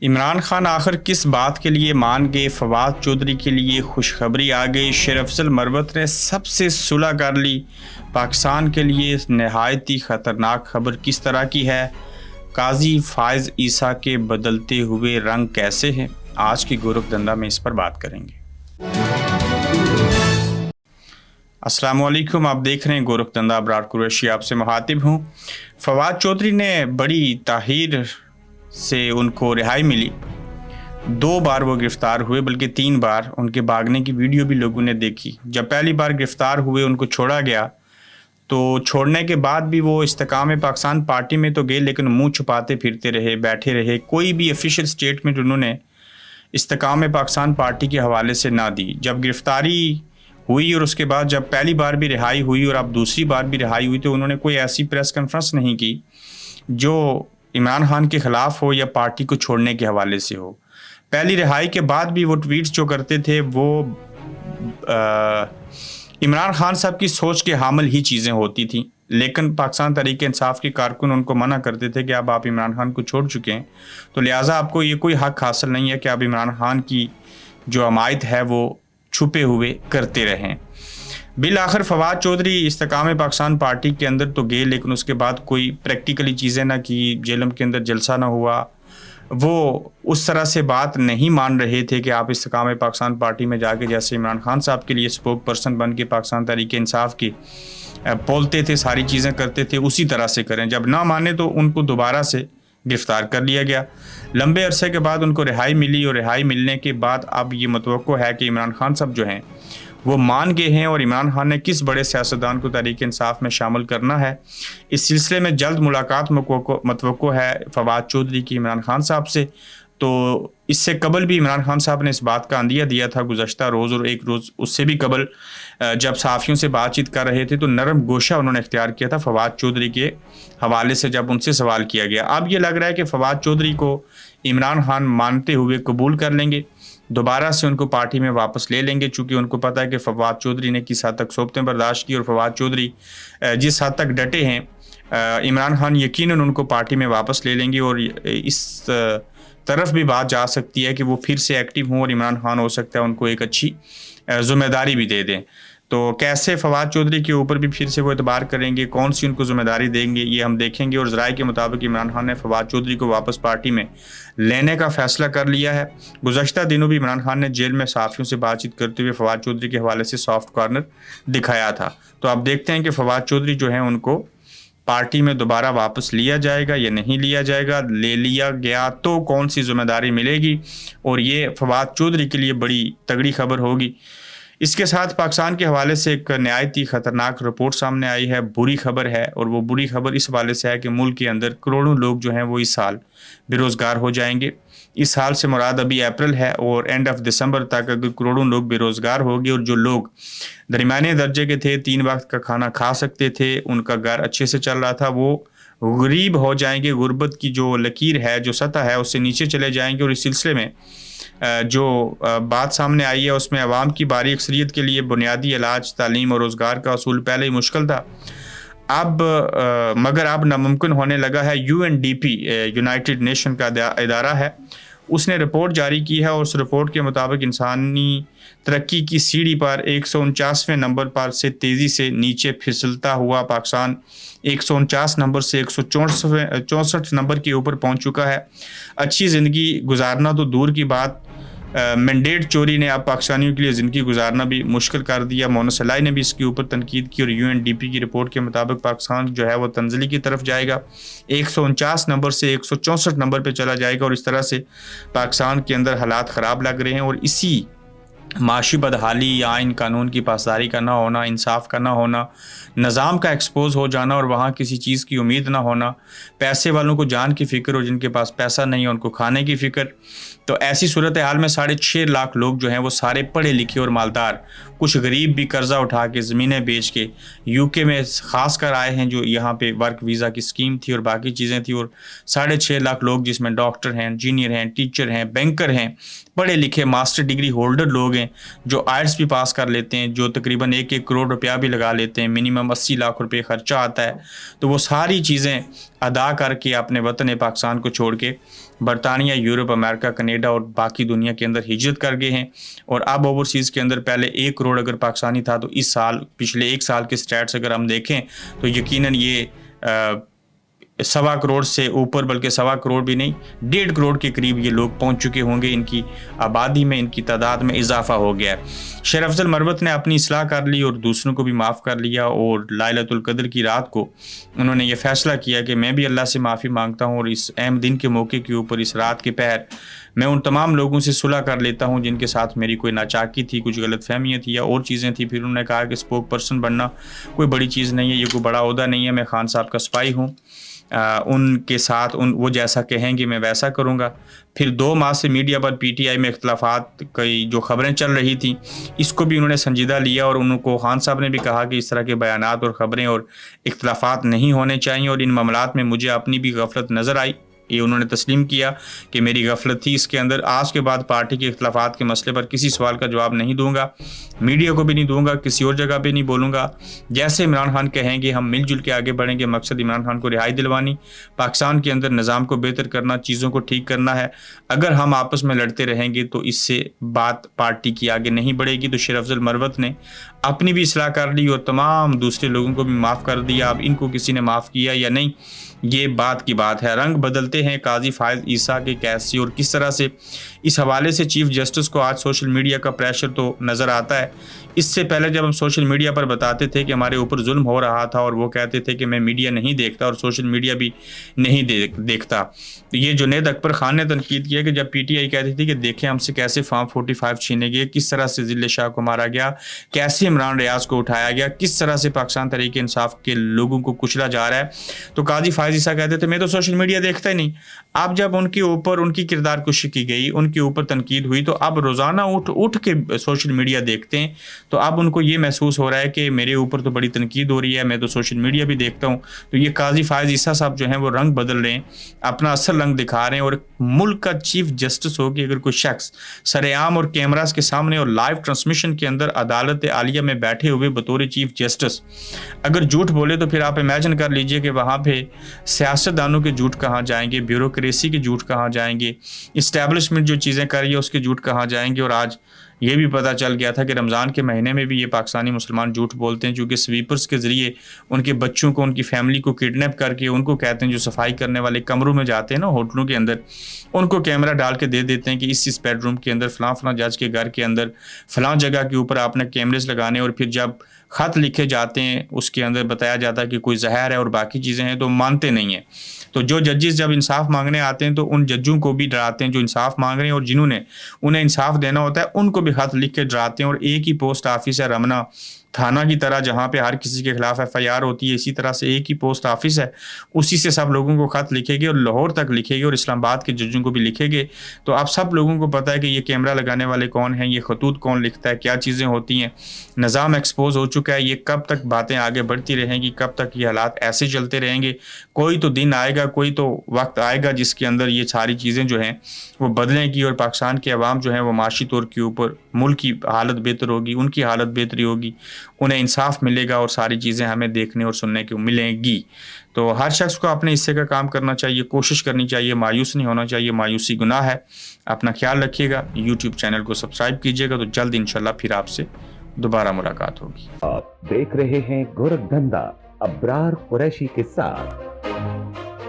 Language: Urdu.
عمران خان آخر کس بات کے لیے مان گئے؟ فواد چودھری کے لیے خوشخبری آ گئی۔ شیر افضل مروت نے سب سے صلح کر لی۔ پاکستان کے لیے نہایت ہی خطرناک خبر کس طرح کی ہے؟ قاضی فائز عیسیٰ کے بدلتے ہوئے رنگ کیسے ہیں؟ آج کی گورکھ دھندا میں اس پر بات کریں گے۔ السلام علیکم، آپ دیکھ رہے ہیں گورکھ دھندا، ابرار قریشی آپ سے مخاطب ہوں۔ فواد چودھری نے بڑی تاخیر سے ان کو رہائی ملی۔ 2 بار وہ گرفتار ہوئے، بلکہ 3 بار۔ ان کے بھاگنے کی ویڈیو بھی لوگوں نے دیکھی۔ جب پہلی بار گرفتار ہوئے، ان کو چھوڑا گیا، تو چھوڑنے کے بعد بھی وہ استحکام پاکستان پارٹی میں تو گئے، لیکن منہ چھپاتے پھرتے رہے، بیٹھے رہے۔ کوئی بھی افیشل سٹیٹمنٹ انہوں نے استحکام پاکستان پارٹی کے حوالے سے نہ دی۔ جب گرفتاری ہوئی اور اس کے بعد جب پہلی بار بھی رہائی ہوئی اور اب دوسری بار بھی رہائی ہوئی، تو انہوں نے کوئی ایسی پریس کانفرنس نہیں کی جو عمران خان کے خلاف ہو یا پارٹی کو چھوڑنے کے حوالے سے ہو۔ پہلی رہائی کے بعد بھی وہ ٹویٹس جو کرتے تھے وہ عمران خان صاحب کی سوچ کے حامل ہی چیزیں ہوتی تھیں، لیکن پاکستان تحریک انصاف کے کارکن ان کو منع کرتے تھے کہ اب آپ عمران خان کو چھوڑ چکے ہیں، تو لہٰذا آپ کو یہ کوئی حق حاصل نہیں ہے کہ آپ عمران خان کی جو حمایت ہے وہ چھپے ہوئے کرتے رہیں۔ بالآخر فواد چودھری استحکام پاکستان پارٹی کے اندر تو گئے، لیکن اس کے بعد کوئی پریکٹیکلی چیزیں نہ کی، جیلم کے اندر جلسہ نہ ہوا۔ وہ اس طرح سے بات نہیں مان رہے تھے کہ آپ استحکام پاکستان پارٹی میں جا کے جیسے عمران خان صاحب کے لیے اسپوک پرسن بن کے پاکستان تحریک انصاف کی بولتے تھے، ساری چیزیں کرتے تھے، اسی طرح سے کریں۔ جب نہ مانے تو ان کو دوبارہ سے گرفتار کر لیا گیا۔ لمبے عرصے کے بعد ان کو رہائی ملی، اور رہائی ملنے کے بعد اب یہ متوقع ہے کہ عمران خان صاحب جو ہیں وہ مان گئے ہیں، اور عمران خان نے کس بڑے سیاستدان کو تحریک انصاف میں شامل کرنا ہے، اس سلسلے میں جلد ملاقات متوقع ہے فواد چودھری کی عمران خان صاحب سے۔ تو اس سے قبل بھی عمران خان صاحب نے اس بات کا عندیہ دیا تھا گزشتہ روز، اور ایک روز اس سے بھی قبل جب صحافیوں سے بات چیت کر رہے تھے تو نرم گوشہ انہوں نے اختیار کیا تھا فواد چودھری کے حوالے سے جب ان سے سوال کیا گیا۔ اب یہ لگ رہا ہے کہ فواد چودھری کو عمران خان مانتے ہوئے قبول کر لیں گے، دوبارہ سے ان کو پارٹی میں واپس لے لیں گے، چونکہ ان کو پتہ ہے کہ فواد چودھری نے کس حد تک صحبتیں برداشت کی، اور فواد چودھری جس حد تک ڈٹے ہیں، عمران خان یقیناً ان کو پارٹی میں واپس لے لیں گے، اور اس طرف بھی بات جا سکتی ہے کہ وہ پھر سے ایکٹیو ہوں، اور عمران خان ہو سکتا ہے ان کو ایک اچھی ذمہ داری بھی دے دیں۔ تو کیسے فواد چودھری کے اوپر بھی پھر سے وہ اعتبار کریں گے، کون سی ان کو ذمہ داری دیں گے، یہ ہم دیکھیں گے۔ اور ذرائع کے مطابق عمران خان نے فواد چودھری کو واپس پارٹی میں لینے کا فیصلہ کر لیا ہے۔ گزشتہ دنوں بھی عمران خان نے جیل میں صحافیوں سے بات چیت کرتے ہوئے فواد چودھری کے حوالے سے سافٹ کارنر دکھایا تھا۔ تو آپ دیکھتے ہیں کہ فواد چودھری جو ہیں ان کو پارٹی میں دوبارہ واپس لیا جائے گا یا نہیں لیا جائے گا، لے لیا گیا تو کون سی ذمہ داری ملے گی، اور یہ فواد چودھری کے لیے بڑی تگڑی خبر ہوگی۔ اس کے ساتھ پاکستان کے حوالے سے ایک نہایت ہی خطرناک رپورٹ سامنے آئی ہے، بری خبر ہے، اور وہ بری خبر اس حوالے سے ہے کہ ملک کے اندر کروڑوں لوگ جو ہیں وہ اس سال بے روزگار ہو جائیں گے۔ اس سال سے مراد ابھی اپریل ہے، اور اینڈ آف دسمبر تک اگر کروڑوں لوگ بے روزگار ہو گئے، اور جو لوگ درمیانے درجے کے تھے، 3 وقت کا کھانا کھا سکتے تھے، ان کا گھر اچھے سے چل رہا تھا، وہ غریب ہو جائیں گے۔ غربت کی جو لکیر ہے، جو سطح ہے، اس سے نیچے چلے جائیں گے۔ اور اس سلسلے میں جو بات سامنے آئی ہے اس میں عوام کی باری اکثریت کے لیے بنیادی علاج، تعلیم اور روزگار کا حصول پہلے ہی مشکل تھا، مگر اب ناممکن ہونے لگا ہے۔ UNDP یونائٹڈ نیشن کا ادارہ ہے، اس نے رپورٹ جاری کی ہے، اور اس رپورٹ کے مطابق انسانی ترقی کی سیڑھی پر 149ویں نمبر پر سے تیزی سے نیچے پھسلتا ہوا پاکستان 149 نمبر سے 164 نمبر کے اوپر پہنچ چکا ہے۔ اچھی زندگی گزارنا تو دور کی بات، مینڈیٹ چوری نے اب پاکستانیوں کے لیے زندگی گزارنا بھی مشکل کر دیا۔ مونس الائی نے بھی اس کے اوپر تنقید کی، اور UNDP کی رپورٹ کے مطابق پاکستان جو ہے وہ تنزلی کی طرف جائے گا، 149 نمبر سے 164 نمبر پہ چلا جائے گا، اور اس طرح سے پاکستان کے اندر حالات خراب لگ رہے ہیں۔ اور اسی معاشی بدحالی، آئین قانون کی پاسداری کا نہ ہونا، انصاف کا نہ ہونا، نظام کا ایکسپوز ہو جانا، اور وہاں کسی چیز کی امید نہ ہونا، پیسے والوں کو جان کی فکر، اور جن کے پاس پیسہ نہیں ہے ان کو کھانے کی فکر، تو ایسی صورتحال میں 6.5 لاکھ لوگ جو ہیں وہ سارے پڑھے لکھے اور مالدار، کچھ غریب بھی قرضہ اٹھا کے زمینیں بیچ کے UK میں خاص کر آئے ہیں، جو یہاں پہ ورک ویزا کی سکیم تھی اور باقی چیزیں تھیں، اور 6.5 لاکھ لوگ جس میں ڈاکٹر ہیں، انجینئر ہیں، ٹیچر ہیں، بینکر ہیں، پڑھے لکھے ماسٹر ڈگری ہولڈر لوگ ہیں، جو آئلٹس بھی پاس کر لیتے ہیں، جو تقریباً 1 کروڑ روپیہ بھی لگا لیتے ہیں، منیمم 80 لاکھ روپے خرچہ آتا ہے، تو وہ ساری چیزیں ادا کر کے اپنے وطن پاکستان کو چھوڑ کے برطانیہ، یورپ، امریکہ، کینیڈا اور باقی دنیا کے اندر ہجرت کر گئے ہیں، اور اب اوورسیز کے اندر پہلے 1 کروڑ اگر پاکستانی تھا تو اس سال پچھلے 1 سال کے سٹیٹس اگر ہم دیکھیں تو یقیناً یہ 1.25 کروڑ سے اوپر، بلکہ 1.25 کروڑ بھی نہیں، 1.5 کروڑ کے قریب یہ لوگ پہنچ چکے ہوں گے. ان کی آبادی میں، ان کی تعداد میں اضافہ ہو گیا ہے. شیر افضل مروت نے اپنی اصلاح کر لی اور دوسروں کو بھی معاف کر لیا، اور لائلۃ القدر کی رات کو انہوں نے یہ فیصلہ کیا کہ میں بھی اللہ سے معافی مانگتا ہوں، اور اس اہم دن کے موقع کے اوپر، اس رات کے پہر، میں ان تمام لوگوں سے صلح کر لیتا ہوں جن کے ساتھ میری کوئی ناچاکی تھی، کچھ غلط فہمیاں تھی یا اور چیزیں تھیں. پھر انہوں نے کہا کہ اسپوک پرسن بننا کوئی بڑی چیز نہیں ہے، یہ کوئی بڑا عہدہ نہیں ہے، میں خان صاحب کا سپاہی ہوں، ان کے ساتھ وہ جیسا کہیں گے میں ویسا کروں گا. پھر 2 ماہ سے media per P T I میں اختلافات کی جو خبریں چل رہی تھیں، اس کو بھی انہوں نے سنجیدہ لیا، اور ان کو خان صاحب نے بھی کہا کہ اس طرح کے بیانات اور خبریں اور اختلافات نہیں ہونے چاہیے، اور ان معاملات میں مجھے اپنی بھی غفلت نظر آئی. یہ انہوں نے تسلیم کیا کہ میری غفلت تھی اس کے اندر. آج کے بعد پارٹی کے اختلافات کے مسئلے پر کسی سوال کا جواب نہیں دوں گا، میڈیا کو بھی نہیں دوں گا، کسی اور جگہ پہ نہیں بولوں گا. جیسے عمران خان کہیں گے ہم مل جل کے آگے بڑھیں گے. مقصد عمران خان کو رہائی دلوانی، پاکستان کے اندر نظام کو بہتر کرنا، چیزوں کو ٹھیک کرنا ہے. اگر ہم آپس میں لڑتے رہیں گے تو اس سے بات پارٹی کی آگے نہیں بڑھے گی. تو شیر افضل مروت نے اپنی بھی اصلاح کر لی اور تمام دوسرے لوگوں کو بھی معاف کر دیا. اب ان کو کسی نے معاف کیا یا نہیں، یہ بات کی بات ہے. رنگ بدلتے ہیں قاضی فائز عیسیٰ کے کیسے اور کس طرح سے. اس حوالے سے چیف جسٹس کو آج سوشل میڈیا کا پریشر تو نظر آتا ہے. اس سے پہلے جب ہم سوشل میڈیا پر بتاتے تھے کہ ہمارے اوپر ظلم ہو رہا تھا، اور وہ کہتے تھے کہ میں میڈیا نہیں دیکھتا اور سوشل میڈیا بھی نہیں دیکھتا. یہ جنید اکبر خان نے تنقید کیا کہ جب پی ٹی آئی کہتی تھی کہ دیکھیں ہم سے کیسے فارم 45 چھینے گئے، کس طرح سے ذل شاہ کو مارا گیا، کیسے عمران ریاض کو اٹھایا گیا، کس طرح سے پاکستان تحریک انصاف کے لوگوں کو کچلا جا رہا ہے، تو قاضی فائز عیسیٰ کہتے تھے میں تو سوشل میڈیا دیکھتا ہی نہیں. اب جب ان کے اوپر ان کی کردار کشی کی گئی، ان کے اوپر تنقید ہوئی، تو اب روزانہ اٹھ کے سوشل میڈیا دیکھتے ہیں. تو اب ان کو یہ محسوس ہو رہا ہے کہ میرے اوپر تو بڑی تنقید ہو رہی ہے، میں تو سوشل میڈیا بھی دیکھتا ہوں. تو یہ قاضی فائز عیسیٰ صاحب جو ہیں وہ رنگ بدل رہے ہیں، اپنا اصل رنگ دکھا رہے ہیں. اور ملک کا چیف جسٹس ہو کہ اگر کوئی شخص سر عام اور کیمراز کے سامنے اور لائیو ٹرانسمیشن کے اندر عدالت عالیہ میں بیٹھے ہوئے بطور چیف جسٹس اگر جھوٹ بولے، تو پھر آپ امیجن کر لیجئے کہ وہاں پہ سیاستدانوں کے جھوٹ کہاں جائیں گے، بیوروکریسی کے جھوٹ کہاں جائیں گے، اسٹیبلشمنٹ جو چیزیں کر رہی ہے اس کے جھوٹ کہاں جائیں گے. اور آج یہ بھی پتہ چل گیا تھا کہ رمضان کے مہینے میں بھی یہ پاکستانی مسلمان جھوٹ بولتے ہیں، چونکہ سویپرز کے ذریعے ان کے بچوں کو، ان کی فیملی کو کڈنیپ کر کے ان کو کہتے ہیں، جو صفائی کرنے والے کمروں میں جاتے ہیں نا ہوٹلوں کے اندر، ان کو کیمرہ ڈال کے دے دیتے ہیں کہ اس بیڈ روم کے اندر فلاں جج کے گھر کے اندر فلاں جگہ کے اوپر آپ نے کیمرز لگانے. اور پھر جب خط لکھے جاتے ہیں اس کے اندر بتایا جاتا ہے کہ کوئی زہر ہے اور باقی چیزیں ہیں، تو مانتے نہیں ہیں. تو جو ججز جب انصاف مانگنے آتے ہیں تو ان ججوں کو بھی ڈراتے ہیں جو انصاف مانگ رہے ہیں، اور جنہوں نے انہیں انصاف دینا ہوتا ہے ان کو بھی خط لکھ کے ڈراتے ہیں. اور ایک ہی پوسٹ آفس ہے رمنا تھانہ کی طرح، جہاں پہ ہر کسی کے خلاف ایف آئی آر ہوتی ہے، اسی طرح سے ایک ہی پوسٹ آفس ہے، اسی سے سب لوگوں کو خط لکھے گے، اور لاہور تک لکھے گے اور اسلام آباد کے ججوں کو بھی لکھے گے. تو اب سب لوگوں کو پتہ ہے کہ یہ کیمرہ لگانے والے کون ہیں، یہ خطوط کون لکھتا ہے، کیا چیزیں ہوتی ہیں. نظام ایکسپوز ہو چکا ہے. یہ کب تک باتیں آگے بڑھتی رہیں گی، کب تک یہ حالات ایسے چلتے رہیں گے؟ کوئی تو دن آئے گا، کوئی تو وقت آئے گا جس کے اندر یہ ساری چیزیں جو ہیں وہ بدلیں گی، اور پاکستان کے عوام جو ہیں وہ معاشی طور کے اوپر ملک کی حالت بہتر ہوگی، ان کی حالت بہتری ہوگی، انہیں انصاف ملے گا، اور ساری چیزیں ہمیں دیکھنے اور سننے کو ملیں گی. تو ہر شخص کو اپنے حصے کا کام کرنا چاہیے، کوشش کرنی چاہیے، مایوس نہیں ہونا چاہیے. مایوسی گناہ ہے. اپنا خیال رکھیے گا. یوٹیوب چینل کو سبسکرائب کیجیے گا. تو جلد انشاءاللہ پھر آپ سے دوبارہ ملاقات ہوگی. آپ دیکھ رہے ہیں گورکھ دھندا ابرار قریشی کے ساتھ.